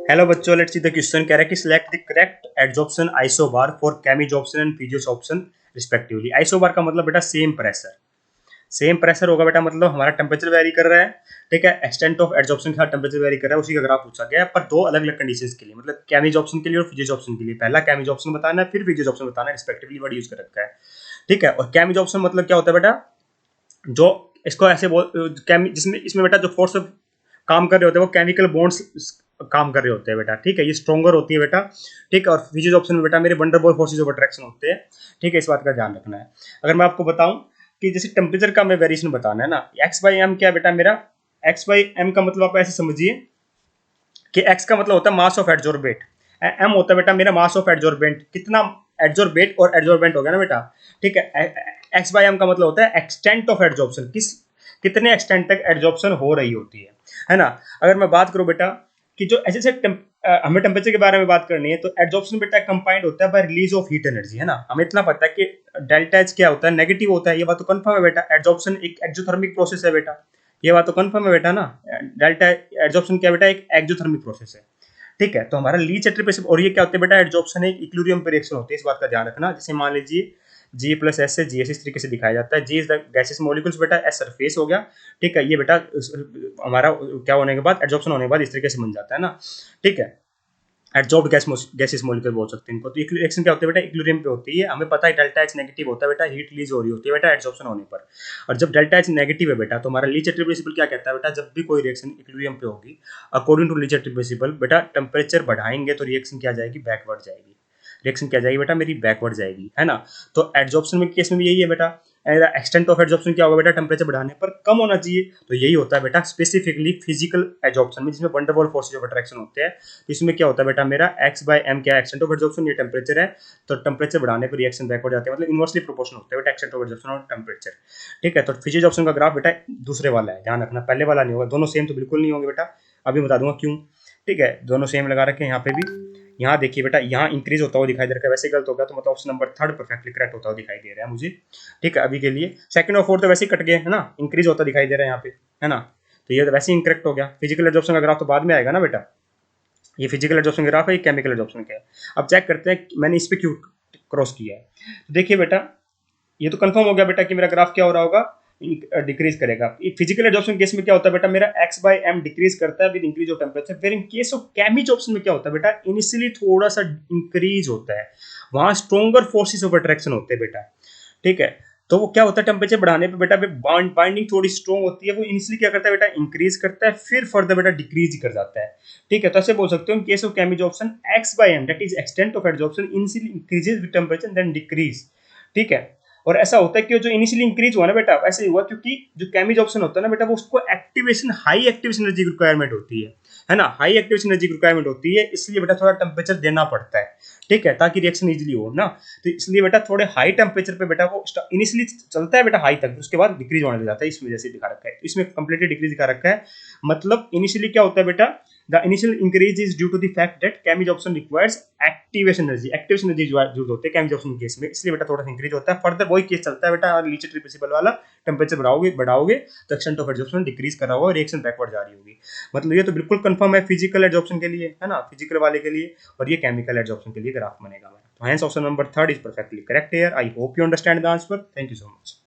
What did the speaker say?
Hello बच्चों, let's see the question. कह रहा है कि select the correct adsorption isobar for chemisorption and physisorption respectively. Isobar का मतलब बेटा सेम प्रेशर। सेम प्रेशर होगा बेटा, मतलब हमारा टेम्परेचर वेरी कर रहा है, ठीक है। एक्सटेंट ऑफ एडजॉर्प्शन के साथ टेम्परेचर वेरी कर रहा है, उसी का ग्राफ पूछा गया है, पर दो अलग अलग कंडीशंस के लिए, मतलब केमिजॉर्प्शन के लिए और फिजियोसॉर्प्शन के लिए। पहला केमिजॉर्प्शन बताना है, फिर फिजियोसॉर्प्शन बताना है, रिस्पेक्टिवली वर्ड यूज कर रखा है, ठीक है। और केमिजॉर्प्शन मतलब क्या होता है बेटा, जो इसको ऐसे बोल जिसमें इसमें बेटा जो फोर्स काम कर रहे होते हैं वो केमिकल बॉन्ड्स काम कर रहे होते हैं बेटा, ठीक है। ये स्ट्रॉन्गर होती है बेटा, ठीक है। और फिजिक्स ऑप्शन में बेटा मेरे वंडरबॉल फोर्सेज ऑफ अट्रैक्शन होते हैं, ठीक है। इस बात का ध्यान रखना है। अगर मैं आपको बताऊं कि जैसे टेम्परेचर का मैं वेरिएशन बताना है ना, एक्स बाई एम क्या बेटा मेरा, एक्स बाई एम का मतलब आप ऐसे समझिए कि एक्स का मतलब होता है मास ऑफ एडजॉर्बेट, एम होता है बेटा मेरा मास ऑफ एडजॉर्बेंट, कितना एडजॉर्बेट और एडजॉर्बेंट हो गया ना बेटा, ठीक है। एक्स बाई एम का मतलब होता है एक्सटेंट ऑफ एडजॉर्प्शन, कितने एक्सटेंट तक एडजॉर्प्शन हो रही होती है ना। अगर मैं बात करूं बेटा कि जो ऐसे हमें टेम्परेचर के बारे में बात करनी है, तो एडजॉर्प्शन बेटा कंबाइंड होता है by release of heat energy, है ना। हमें इतना पता है कि डेल्टा एच क्या होता है, नेगेटिव होता है, ये बात तो कंफर्म है बेटा। एडजॉर्प्शन एक एक्सोथर्मिक प्रोसेस है बेटा, ये बात तो कंफर्म है बेटा ना। डेल्टा एडजॉर्प्शन क्या बेटा, एक एक्सोथर्मिक प्रोसेस है, ठीक है। तो हमारा लीच एट्रिब्यूशन, और ये क्या होता है बेटा, एडजॉर्प्शन एक इक्विलिब्रियम पे रिएक्शन होती है, इस बात का ध्यान रखना। जैसे मान लीजिए जी प्लस एस से जी एस इस तरीके से दिखाया जाता है। जी इज द गैसेस मॉलिक्यूल्स बेटा, एस सरफेस हो गया, ठीक है। ये बेटा हमारा क्या होने के बाद, एडजॉर्प्शन होने के बाद इस तरीके से बन जाता है ना, ठीक है। एडजॉर्ब्ड गैसेस मॉलिक्यूल बोल सकते हैं इनको। तो रिएक्शन क्या होती है बेटा, इक्विलिब्रियम पे होती है। हमें पता है डेल्टा एच नेगेटिव होता है बेटा, हीट रिलीज हो रही होती है बेटा एडजॉर्प्शन होने पर। और जब डेल्टा एच नेगेटिव है बेटा, तो हमारा लीच एट्रिब्यूशन क्या कहता है बेटा, जब भी कोई रिएक्शन इक्विलिब्रियम पे होगी, अकॉर्डिंग टू लीच एट्रिब्यूशन बेटा टेम्परेचर बढ़ाएंगे तो रिएक्शन क्या जाएगी, बैकवर्ड जाएगी। रिएक्शन क्या जाएगी बेटा मेरी, बैकवर्ड जाएगी, है ना। तो एडजॉर्प्शन में केस में भी यही है बेटा। एक्सटेंट ऑफ एडजॉर्प्शन क्या होगा बेटा, टेम्परेचर बढ़ाने पर कम होना चाहिए, तो यही होता है बेटा स्पेसिफिकली फिजिकल एडजॉर्प्शन में, जिसमें वंडरबॉल फोर्सेज ऑफ अट्रैक्शन होते हैं। तो इसमें क्या होता है बेटा मेरा, एक्स बाय एम क्या एक्सटेंट ऑफ एडजॉर्प्शन, ये टेम्परेचर है, तो टेम्परेचर बढ़ाने पर रिएक्शन बैकवर्ड जाते हैं, मतलब इनवर्सली प्रोपोर्शनल होता है बेटा एक्सटेंट ऑफ एडजॉर्प्शन और टेम्परेचर, ठीक है। तो फिजिक्स ऑप्शन का ग्राफ बेटा दूसरे वाला है, ध्यान रखना, पहले वाला नहीं होगा। दोनों सेम तो बिल्कुल नहीं होंगे बेटा, अभी बता दूंगा क्यों, ठीक है। दोनों सेम लगा रखे हैं यहाँ पे भी। यहाँ देखिए बेटा, यहाँ इंक्रीज होता हुआ दिखाई दे रहा है, वैसे गलत हो गया, तो मतलब option number third perfectly correct होता हुआ दिखाई दे रहा है मुझे, ठीक है। अभी के लिए सेकंड और फोर्थ तो वैसे ही कट गए, है ना, इंक्रीज होता दिखाई दे रहा है यहाँ पे, है ना। तो ये तो वैसे ही इनकरेक्ट हो गया। फिजिकल एडजॉर्प्शन का ग्राफ तो बाद में आएगा ना बेटा, ये फिजिकल एडजॉर्प्शन का ग्राफ है, ये केमिकल एडजॉर्प्शन का है। अब चेक करते हैं मैंने इस पे क्यों क्रॉस किया है। तो देखिए बेटा, ये तो कंफर्म हो गया बेटा कि मेरा ग्राफ क्या हो रहा होगा, डिक्रीज करेगा। फिजिकल एडजॉर्प्शन केस में क्या होता है बेटा, मेरा एक्स बाई एम डिक्रीज करता है विद इंक्रीज ऑफ टेम्परेचर। फिर इन केस ऑफ केमिज ऑप्शन में क्या होता है बेटा, इनिशियली थोड़ा सा इंक्रीज होता है, वहां स्ट्रोंगर फोर्सेस ऑफ अट्रैक्शन होते हैं बेटा, ठीक है। तो वो क्या होता है, टेम्परेचर बढ़ाने पे बेटा बाइंडिंग थोड़ी स्ट्रॉन्ग होती है, वो इनिशियली क्या करता है बेटा, इंक्रीज करता है, फिर फर्दर बेटा डिक्रीज कर जाता है, ठीक है। तो ऐसे बोल सकते हो case of chemisorption x by m that is extent of adsorption initially increases with temperature then decrease, ठीक है। और ऐसा होता है कि जो इनिशियली इंक्रीज हुआ ना बेटा, वैसे ही हुआ, क्योंकि जो केमिज ऑप्शन होता है ना बेटा, वो उसको एक्टिवेशन, हाई एक्टिवेशन एनर्जी की रिक्वायरमेंट होती है ना, हाई एक्टिवेशन एनर्जी की रिक्वायरमेंट होती है, इसलिए बेटा थोड़ा टेम्परेचर देना पड़ता है, ठीक है, ताकि रिएक्शन इजीली हो ना। तो इसलिए बेटा थोड़े हाई टेम्परेचर पे बेटा वो इनिशियली चलता है बेटा हाई तक, उसके बाद डिक्रीज होने लग जाता है, इस वजह से दिखा रखा है, इसमें कंप्लीटली डिक्रीज दिखा रखा है। मतलब इनिशियली क्या होता है बेटा, the initial increase is due to the fact that Camage option requires activation energy, activation energy जो होते हैं Camage option केस में, इसलिए बेटा थोड़ा सा इंक्रीज होता है। फर्दर वही केस चलता है बेटा, और लीच ट्रिपल वाला, टेम्परेचर बढ़ाओगे तो एक्सटेंट ऑफ एडजॉर्प्शन डिक्रीज कर रहा होगा, रिएक्शन बैकवर्ड जा रही होगी। मतलब ये तो बिल्कुल कंफर्म है फिजिकल एडजॉर्प्शन के लिए, है ना, फिजिकल वाले के लिए, और ये केमिकल एडजॉर्प्शन के लिए ग्राफ बनेगा। तो hence option number third is perfectly correct here. I hope you understand the answer. Thank you so much.